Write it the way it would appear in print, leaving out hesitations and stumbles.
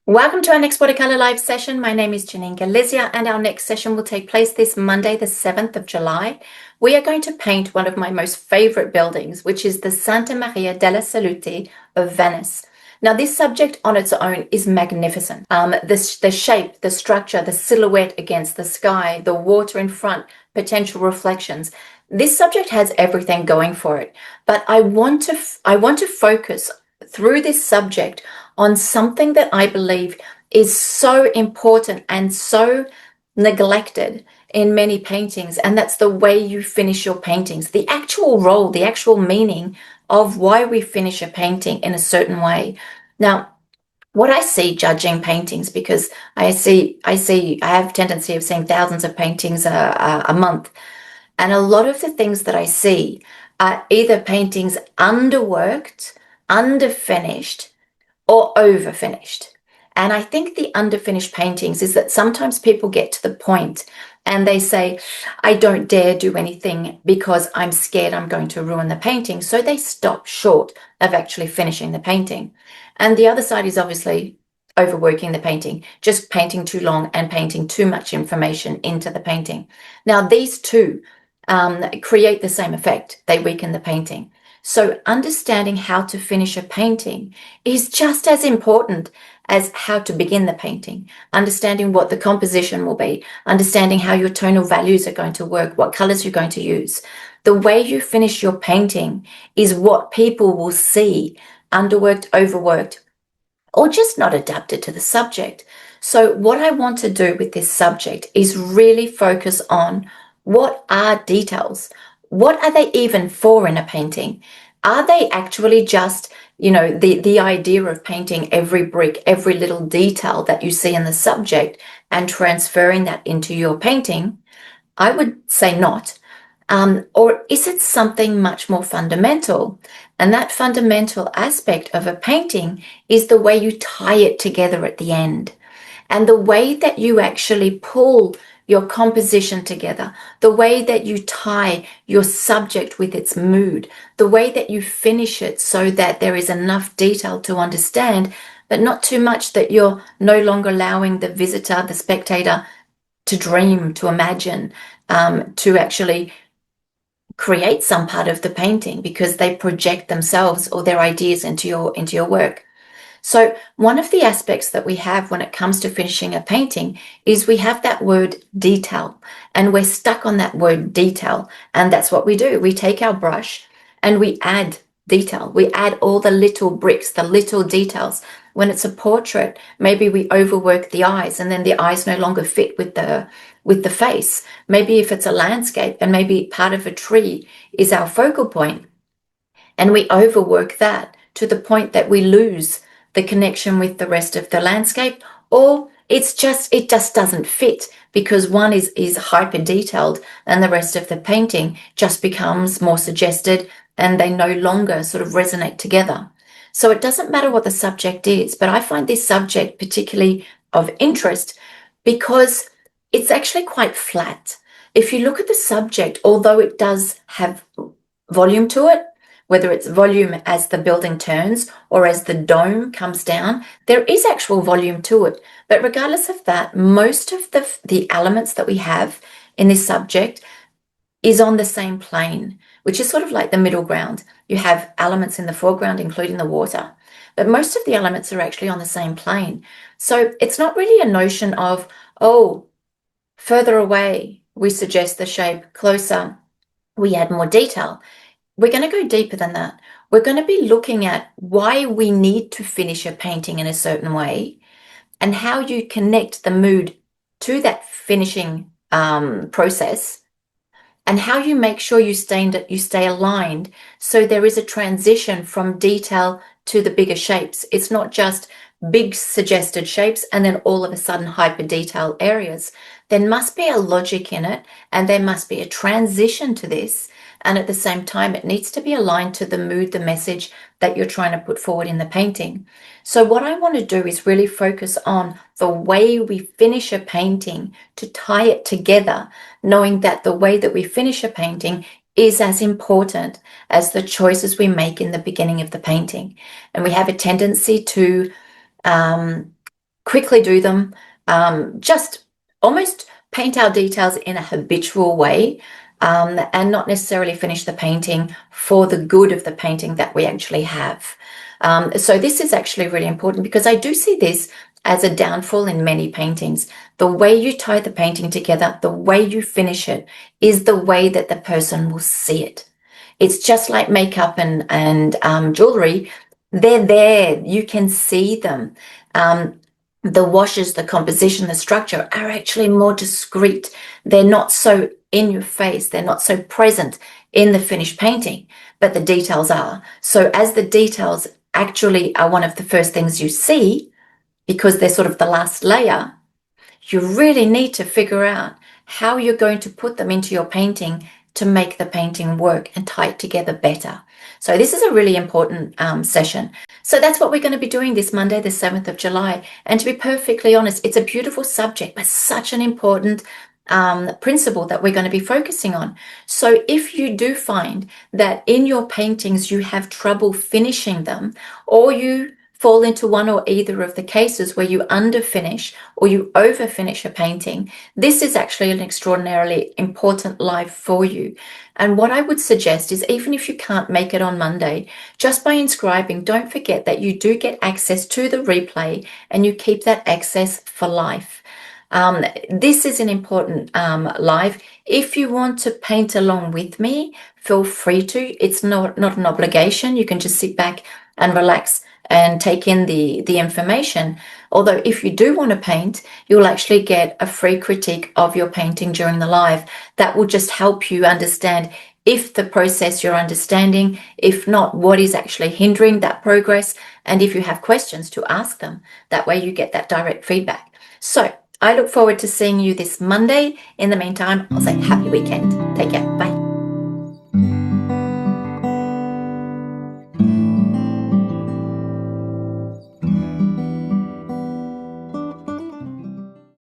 Welcome to our next Watercolor Live session. My name is Janine Gallizia, and our next session will take place this Monday, the 7th of July. We are going to paint one of my most favorite buildings, which is the Santa Maria della Salute of Venice. Now, this subject on its own is magnificent. The shape, the structure, the silhouette against the sky, the water in front, potential reflections. This subject has everything going for it, but I want to focus through this subject on something that I believe is so important and so neglected in many paintings, and that's the way you finish your paintings, the actual role, the actual meaning of why we finish a painting in a certain way. Now, what I see judging paintings, because I have a tendency of seeing thousands of paintings a month, and a lot of the things that I see are either paintings underworked, underfinished, or overfinished. And I think the underfinished paintings is that sometimes people get to the point and they say, I don't dare do anything because I'm scared I'm going to ruin the painting. So they stop short of actually finishing the painting. And the other side is obviously overworking the painting, just painting too long and painting too much information into the painting. Now, these two create the same effect. They weaken the painting. So understanding how to finish a painting is just as important as how to begin the painting. Understanding what the composition will be, understanding how your tonal values are going to work, what colors you're going to use. The way you finish your painting is what people will see, underworked, overworked, or just not adapted to the subject. So what I want to do with this subject is really focus on what are details. What are they even for in a painting? Are they actually just, the idea of painting every brick, every little detail that you see in the subject and transferring that into your painting? I would say not. Or is it something much more fundamental? And that fundamental aspect of a painting is the way you tie it together at the end. And the way that you actually pull your composition together, the way that you tie your subject with its mood, the way that you finish it so that there is enough detail to understand, but not too much that you're no longer allowing the visitor, the spectator, to dream, to imagine, to actually create some part of the painting because they project themselves or their ideas into your work. So one of the aspects that we have when it comes to finishing a painting is we have that word detail, and we're stuck on that word detail. And that's what we do. We take our brush and we add detail. We add all the little bricks, the little details. When it's a portrait, maybe we overwork the eyes and then the eyes no longer fit with the face. Maybe if it's a landscape and maybe part of a tree is our focal point, and we overwork that to the point that we lose the connection with the rest of the landscape, or it just doesn't fit because one is hyper detailed and the rest of the painting just becomes more suggested and they no longer sort of resonate together. So it doesn't matter what the subject is, but I find this subject particularly of interest because it's actually quite flat. If you look at the subject, although it does have volume to it, whether it's volume as the building turns or as the dome comes down, there is actual volume to it. But regardless of that, most of the elements that we have in this subject is on the same plane, which is sort of like the middle ground. You have elements in the foreground, including the water, but most of the elements are actually on the same plane. So it's not really a notion of, oh, further away, we suggest the shape, closer, we add more detail. We're going to go deeper than that. We're going to be looking at why we need to finish a painting in a certain way and how you connect the mood to that finishing process, and how you make sure you stay aligned so there is a transition from detail to the bigger shapes. It's not just big suggested shapes and then all of a sudden hyper detail areas. There must be a logic in it, and there must be a transition to this. And at the same time, it needs to be aligned to the mood, the message that you're trying to put forward in the painting. So what I want to do is really focus on the way we finish a painting to tie it together, knowing that the way that we finish a painting is as important as the choices we make in the beginning of the painting. And we have a tendency to quickly do them, just almost paint our details in a habitual way, and not necessarily finish the painting for the good of the painting that we actually have. So this is actually really important, because I do see this as a downfall in many paintings. The way you tie the painting together, the way you finish it, is the way that the person will see it. It's just like makeup and jewelry. They're there. You can see them. The washes, the composition, the structure are actually more discreet. They're not so in your face. They're not so present in the finished painting, but the details are. So as the details actually are one of the first things you see, because they're sort of the last layer, you really need to figure out how you're going to put them into your painting to make the painting work and tie it together better. So this is a really important session. So that's what we're going to be doing this Monday, the 7th of July. And to be perfectly honest, it's a beautiful subject, but such an important principle that we're going to be focusing on. So if you do find that in your paintings you have trouble finishing them, or you fall into one or either of the cases where you underfinish or you overfinish a painting, this is actually an extraordinarily important live for you. And what I would suggest is, even if you can't make it on Monday, just by inscribing, don't forget that you do get access to the replay, and you keep that access for life. This is an important live. If you want to paint along with me, feel free to. It's not an obligation. You can just sit back and relax and take in the information. Although if you do want to paint, you'll actually get a free critique of your painting during the live. That will just help you understand if the process you're understanding, if not, what is actually hindering that progress, and if you have questions, to ask them. That way you get that direct feedback. So I look forward to seeing you this Monday. In the meantime, I'll say happy weekend. Take care. Bye.